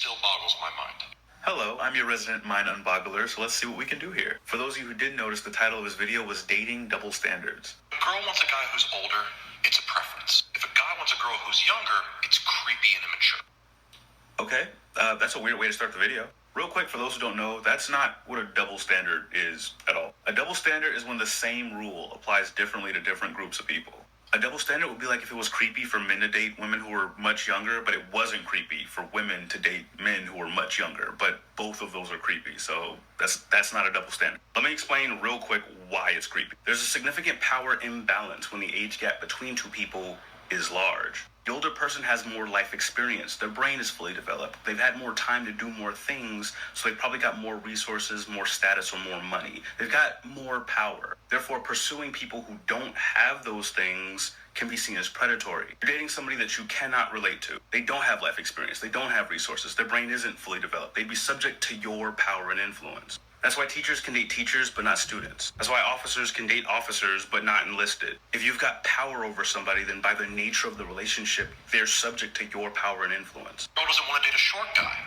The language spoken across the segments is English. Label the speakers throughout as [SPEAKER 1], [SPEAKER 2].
[SPEAKER 1] still boggles my mind.
[SPEAKER 2] Hello, I'm your resident mind unboggler, so let's see what we can do here. For those of you who did notice, the title of his video was Dating Double Standards.
[SPEAKER 1] If a girl wants a guy who's older, it's a preference. If a guy wants a girl who's younger, it's creepy and immature.
[SPEAKER 2] Okay, that's a weird way to start the video. Real quick, for those who don't know, that's not what a double standard is at all. A double standard is when the same rule applies differently to different groups of people. A double standard would be like if it was creepy for men to date women who were much younger, but it wasn't creepy for women to date men who were much younger. But both of those are creepy, so that's not a double standard. Let me explain real quick why it's creepy. There's a significant power imbalance when the age gap between two people is large. The older person has more life experience. Their brain is fully developed. They've had more time to do more things, so they've probably got more resources, more status, or more money. They've got more power. Therefore, pursuing people who don't have those things can be seen as predatory. You're dating somebody that you cannot relate to. They don't have life experience. They don't have resources. Their brain isn't fully developed. They'd be subject to your power and influence. That's why teachers can date teachers, but not students. That's why officers can date officers, but not enlisted. If you've got power over somebody, then by the nature of the relationship, they're subject to your power and influence.
[SPEAKER 1] A girl doesn't want to date a short guy.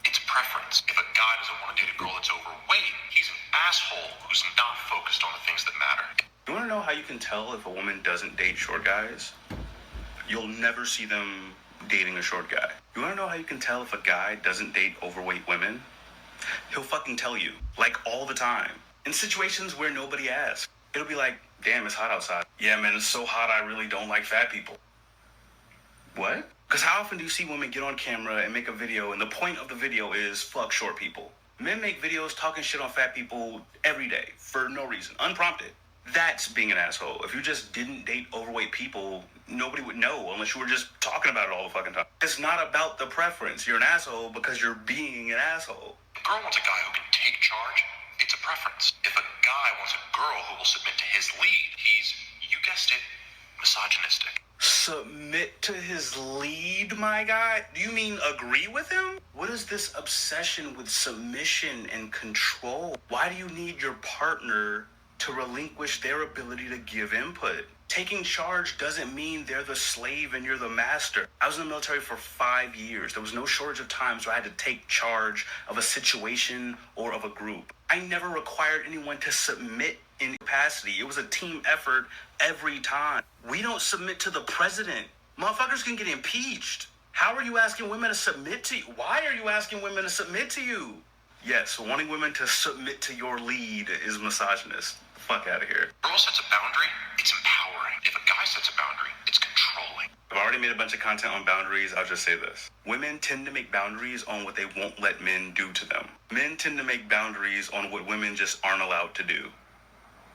[SPEAKER 1] It's a preference. If a guy doesn't want to date a girl that's overweight, he's an asshole who's not focused on the things that matter.
[SPEAKER 2] You want to know how you can tell if a woman doesn't date short guys? You'll never see them dating a short guy. You want to know how you can tell if a guy doesn't date overweight women? He'll fucking tell you, like all the time. In situations where nobody asks. It'll be like, damn, it's hot outside. Yeah, man, it's so hot I really don't like fat people. What? Because how often do you see women get on camera and make a video and the point of the video is fuck short people? Men make videos talking shit on fat people every day for no reason, unprompted. That's being an asshole. If you just didn't date overweight people, nobody would know unless you were just talking about it all the fucking time. It's not about the preference. You're an asshole because you're being an asshole.
[SPEAKER 1] If a girl wants a guy who can take charge, it's a preference. If a guy wants a girl who will submit to his lead, he's, you guessed it, misogynistic.
[SPEAKER 2] Submit to his lead, my guy? Do you mean agree with him? What is this obsession with submission and control? Why do you need your partner to relinquish their ability to give input? Taking charge doesn't mean they're the slave and you're the master. I was in the military for 5 years. There was no shortage of times where I had to take charge of a situation or of a group. I never required anyone to submit in capacity. It was a team effort every time. We don't submit to the president. Motherfuckers can get impeached. How are you asking women to submit to you? Why are you asking women to submit to you? Yes, wanting women to submit to your lead is misogynist. Fuck out of here.
[SPEAKER 1] If a girl sets a boundary, it's empowering. If a guy sets a boundary, it's controlling.
[SPEAKER 2] I've already made a bunch of content on boundaries. I'll just say this. Women tend to make boundaries on what they won't let men do to them. Men tend to make boundaries on what women just aren't allowed to do.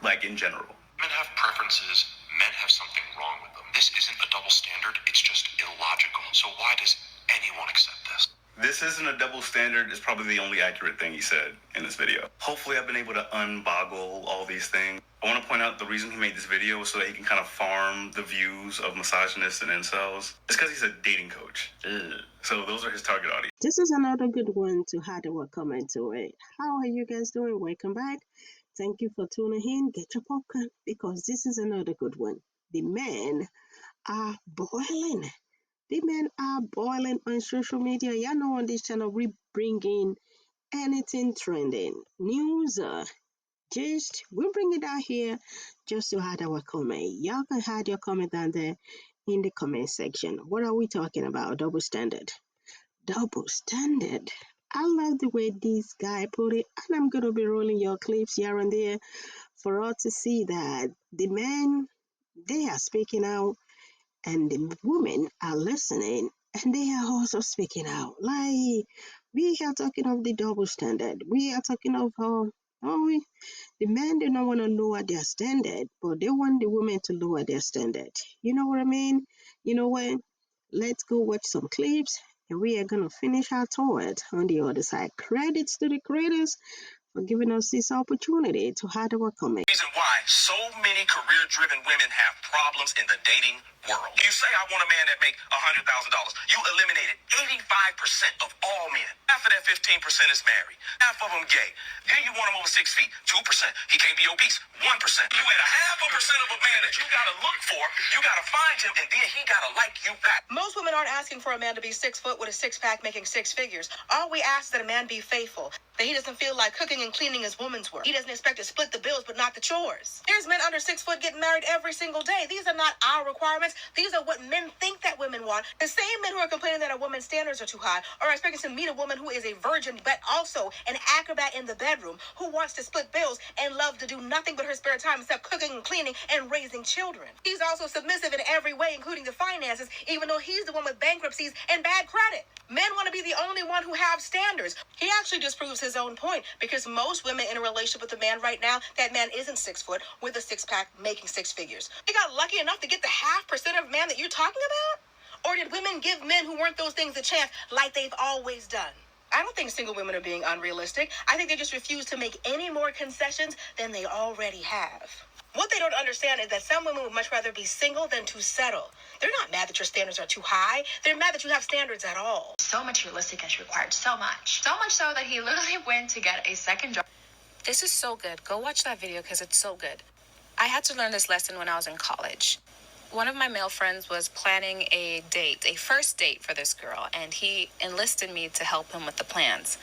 [SPEAKER 2] Like in general.
[SPEAKER 1] Men have preferences. Men have something wrong with them. This isn't a double standard. It's just illogical. So why does anyone accept this?
[SPEAKER 2] This isn't a double standard is probably the only accurate thing he said in this video. Hopefully I've been able to unboggle all these things. I want to point out the reason he made this video was so that he can kind of farm the views of misogynists and incels. It's because he's a dating coach. So those are his target audience.
[SPEAKER 3] This is another good one to add our comment to it. How are you guys doing? Welcome back. Thank you for tuning in. Get your popcorn because this is another good one. The men are boiling. The men are boiling on social media. You know, on this channel, we bring in anything trending, news, just we bring it out here just to add our comment. Y'all can add your comment down there in the comment section. What are we talking about? Double standard. Double standard. I love the way this guy put it, and I'm gonna be rolling your clips here and there for us to see that the men, they are speaking out and the women are listening and they are also speaking out. Like, we are talking of the double standard. We are talking of the men do not want to lower their standard, but they want the women to lower their standard. You know what I mean? You know what? Let's go watch some clips and we are going to finish our thought on the other side. Credits to the creators for giving us this opportunity to add our comment.
[SPEAKER 1] Reason why so many career-driven women have problems in the dating world. You say I want a man that make $100,000. You eliminated 85% of all men. Half of that 15% is married. Half of them gay. Then you want him over 6 feet. 2%. He can't be obese. 1%. You had a half a percent of a man that you gotta look for. You gotta find him, and then he gotta like you back.
[SPEAKER 4] Most women aren't asking for a man to be 6 foot with a six pack making six figures. All we ask is that a man be faithful. That he doesn't feel like cooking and cleaning is woman's work. He doesn't expect to split the bills but not the chores. There's men under 6 foot getting married every single day. These are not our requirements. These are what men think that women want. The same men who are complaining that a woman's standards are too high are expecting to meet a woman who is a virgin but also an acrobat in the bedroom, who wants to split bills and love to do nothing but her spare time except cooking and cleaning and raising children. He's also submissive in every way, including the finances, even though he's the one with bankruptcies and bad credit. Men want to be the only one who have standards. He actually disproves his own point, because most women in a relationship with a man right now, that man isn't 6 foot with a six pack making six figures. They got lucky enough to get the 0.5% of man that you're talking about? Or did women give men who weren't those things a chance like they've always done? I don't think single women are being unrealistic. I think they just refuse to make any more concessions than they already have. What they don't understand is that some women would much rather be single than to settle. They're not mad that your standards are too high. They're mad that you have standards at all.
[SPEAKER 5] So materialistic and she required so much. So much so that he literally went to get a second job.
[SPEAKER 6] This is so good. Go watch that video because it's so good. I had to learn this lesson when I was in college. One of my male friends was planning a date, a first date for this girl, and he enlisted me to help him with the plans.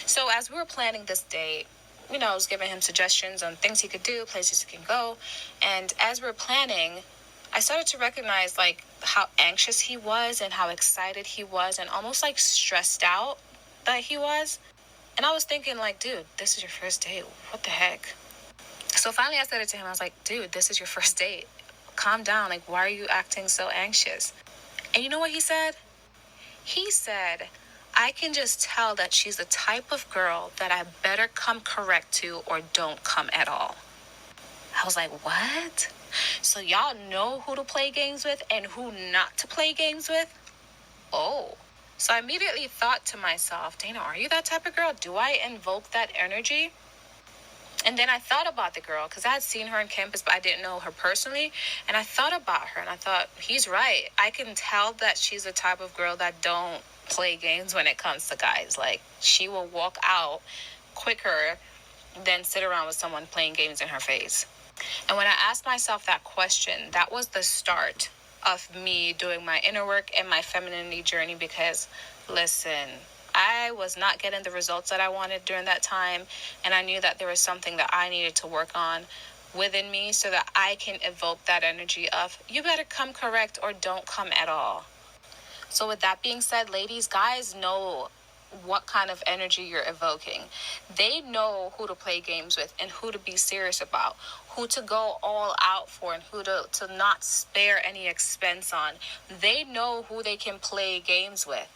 [SPEAKER 6] So as we were planning this date, I was giving him suggestions on things he could do, places he can go. And as we were planning, I started to recognize how anxious he was and how excited he was and almost stressed out that he was. And I was thinking dude, this is your first date. What the heck? So finally I said it to him. I was like, dude, this is your first date. Calm down. Why are you acting so anxious? And you know what he said? He said, I can just tell that she's the type of girl that I better come correct to or don't come at all. I was like, what? So y'all know who to play games with and who not to play games with? Oh. So I immediately thought to myself, Dana, are you that type of girl? Do I invoke that energy? And then I thought about the girl, because I had seen her on campus, but I didn't know her personally. And I thought about her, and I thought, he's right. I can tell that she's the type of girl that don't play games when it comes to guys. She will walk out quicker than sit around with someone playing games in her face. And when I asked myself that question, that was the start of me doing my inner work and my femininity journey, because, listen, I was not getting the results that I wanted during that time, and I knew that there was something that I needed to work on within me so that I can evoke that energy of, you better come correct or don't come at all. So with that being said, ladies, guys know what kind of energy you're evoking. They know who to play games with and who to be serious about, who to go all out for and who to not spare any expense on. They know who they can play games with.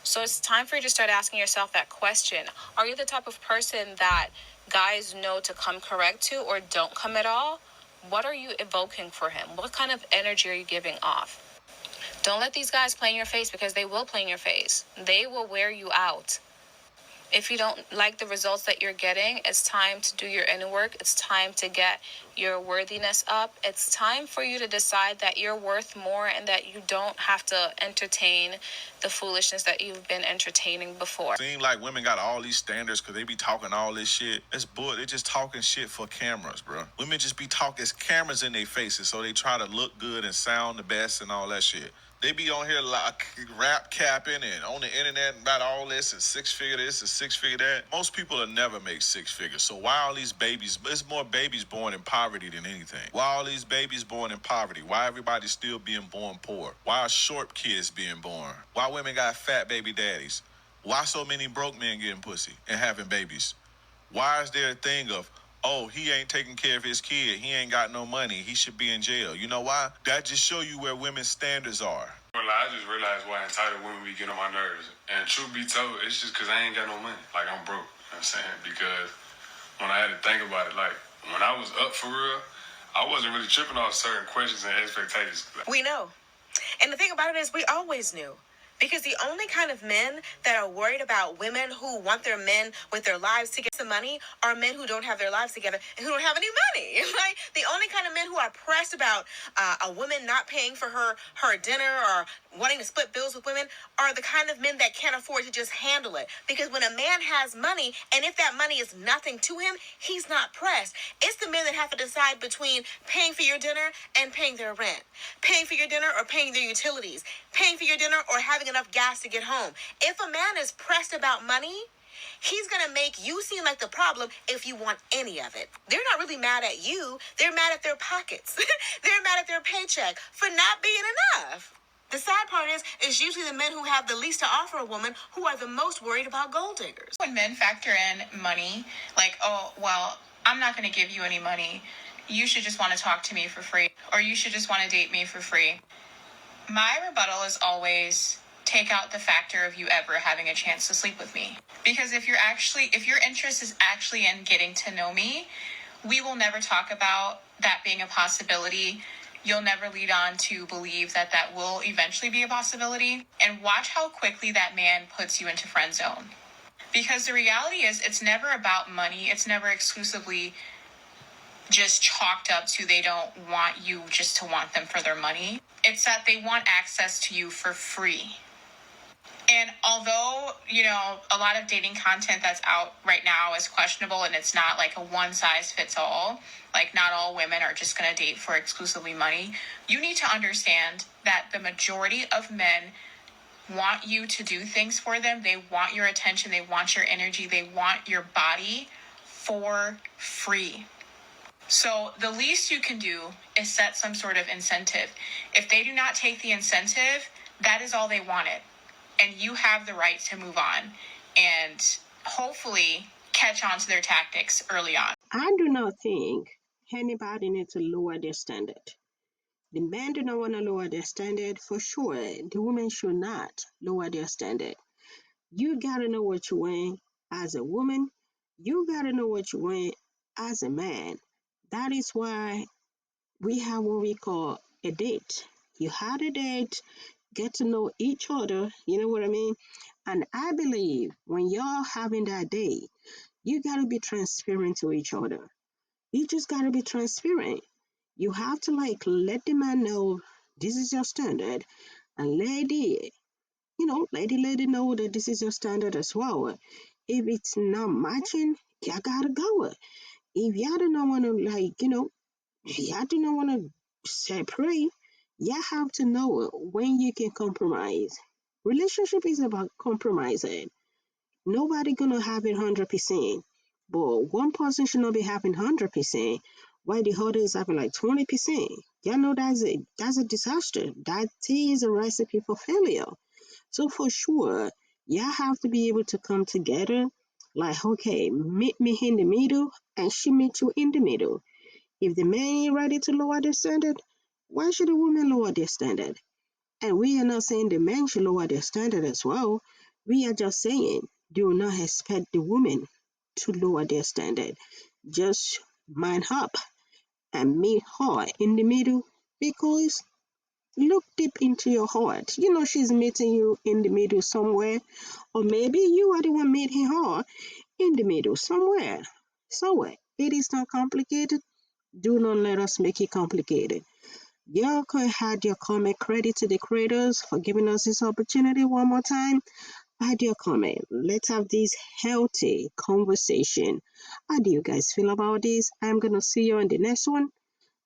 [SPEAKER 6] So it's time for you to start asking yourself that question. Are you the type of person that guys know to come correct to or don't come at all? What are you evoking for him? What kind of energy are you giving off? Don't let these guys play in your face, because they will play in your face. They will wear you out. If you don't like the results that you're getting, it's time to do your inner work. It's time to get your worthiness up. It's time for you to decide that you're worth more and that you don't have to entertain the foolishness that you've been entertaining before.
[SPEAKER 7] Seem like women got all these standards because they be talking all this shit. It's bull. They just talking shit for cameras, bro. Women just be talking. It's cameras in their faces, so they try to look good and sound the best and all that shit. They be on here rap capping and on the internet about all this and six figure this and six figure that. Most people will never make six figures. So why all these babies? It's more babies born in poverty than anything. Why all these babies born in poverty? Why everybody still being born poor? Why are short kids being born? Why women got fat baby daddies? Why so many broke men getting pussy and having babies? Why is there a thing of, oh, he ain't taking care of his kid, he ain't got no money, he should be in jail? You know why? That just show you where women's standards are.
[SPEAKER 8] I just realized why entitled women be getting on my nerves. And truth be told, it's just because I ain't got no money. I'm broke. You know what I'm saying? Because when I had to think about it, when I was up for real, I wasn't really tripping off certain questions and expectations.
[SPEAKER 4] We know. And the thing about it is, we always knew. Because the only kind of men that are worried about women who want their men with their lives to get some money are men who don't have their lives together and who don't have any money. Like, the only kind of men who are pressed about a woman not paying for her dinner or wanting to split bills with women are the kind of men that can't afford to just handle it. Because when a man has money, and if that money is nothing to him, he's not pressed. It's the men that have to decide between paying for your dinner and paying their rent, paying for your dinner or paying their utilities, paying for your dinner or having enough gas to get home. If a man is pressed about money, he's going to make you seem like the problem if you want any of it. They're not really mad at you. They're mad at their pockets. They're mad at their paycheck for not being enough. The sad part is, it's usually the men who have the least to offer a woman who are the most worried about gold diggers.
[SPEAKER 5] When men factor in money, like, oh, well, I'm not going to give you any money. You should just want to talk to me for free, or you should just want to date me for free. My rebuttal is always take out the factor of you ever having a chance to sleep with me. Because if your interest is actually in getting to know me, we will never talk about that being a possibility. You'll never lead on to believe that that will eventually be a possibility. And watch how quickly that man puts you into friend zone. Because the reality is, it's never about money. It's never exclusively just chalked up to they don't want you just to want them for their money. It's that they want access to you for free. And although, a lot of dating content that's out right now is questionable and it's not like a one size fits all, like not all women are just going to date for exclusively money, you need to understand that the majority of men want you to do things for them. They want your attention. They want your energy. They want your body for free. So the least you can do is set some sort of incentive. If they do not take the incentive, that is all they wanted. And you have the right to move on and hopefully catch on to their tactics early on.
[SPEAKER 3] I do not think anybody needs to lower their standard. The men do not want to lower their standard for sure. The women should not lower their standard. You gotta know what you want as a woman. You gotta know what you want as a man. That is why we have what we call a date. You had a date, get to know each other, you know what I mean? And I believe when you're having that date, you gotta be transparent to each other. You just gotta be transparent. You have to let the man know this is your standard, and lady know that this is your standard as well. If it's not matching, you gotta go. If y'all do not want to y'all do not want to separate, you have to know when you can compromise. Relationship is about compromising. Nobody gonna have it 100%, but one person should not be having 100%, while the other is having 20%. Y'all know that's a disaster. That is a recipe for failure. So for sure, y'all have to be able to come together. Okay, meet me in the middle, and she meet you in the middle. If the man ain't ready to lower their standard, why should the woman lower their standard? And we are not saying the men should lower their standard as well. We are just saying do not expect the woman to lower their standard. Just man up and meet her in the middle, because look deep into your heart. You know she's meeting you in the middle somewhere, or maybe you are the one meeting her in the middle somewhere. It is not complicated. Do not let us make it complicated. Y'all could add your comment. Credit to the creators for giving us this opportunity one more time. Add your comment. Let's have this healthy conversation. How do you guys feel about this? I'm gonna see you in the next one.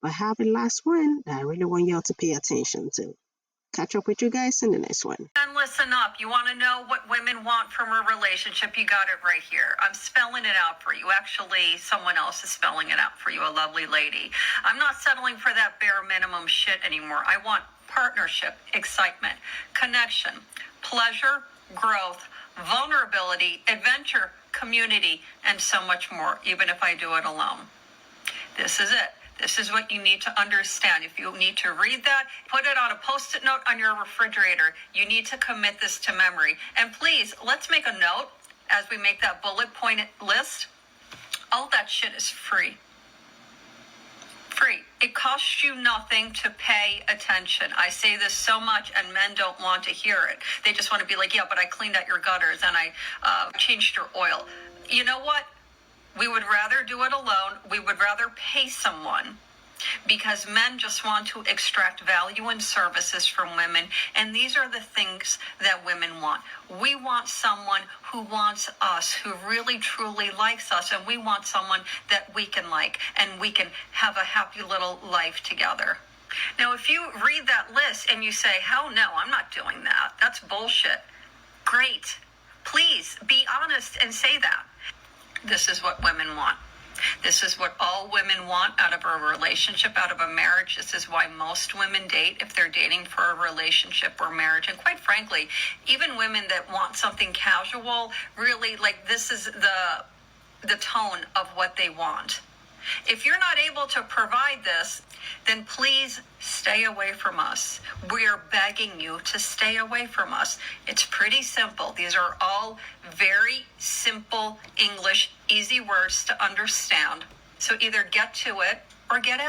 [SPEAKER 3] But I have a last one that I really want y'all to pay attention to. Catch up with you guys in the next one.
[SPEAKER 9] And listen up. You want to know what women want from a relationship? You got it right here. I'm spelling it out for you. Actually, someone else is spelling it out for you, a lovely lady. I'm not settling for that bare minimum shit anymore. I want partnership, excitement, connection, pleasure, growth, vulnerability, adventure, community, and so much more, even if I do it alone. This is it. This is what you need to understand. If you need to read that, put it on a Post-it note on your refrigerator. You need to commit this to memory. And please, let's make a note as we make that bullet point list. All that shit is free. Free. It costs you nothing to pay attention. I say this so much, and men don't want to hear it. They just want to be like, yeah, but I cleaned out your gutters and I changed your oil. You know what? We would rather do it alone. We would rather pay someone, because men just want to extract value and services from women. And these are the things that women want. We want someone who wants us, who really truly likes us. And we want someone that we can like, and we can have a happy little life together. Now, if you read that list and you say, hell no, I'm not doing that, that's bullshit. Great. Please be honest and say that. This is what women want. This is what all women want out of a relationship, out of a marriage. This is why most women date if they're dating for a relationship or marriage. And quite frankly, even women that want something casual, really, like, this is the tone of what they want. If you're not able to provide this, then please stay away from us. We are begging you to stay away from us. It's pretty simple. These are all very simple English, easy words to understand. So either get to it or get out.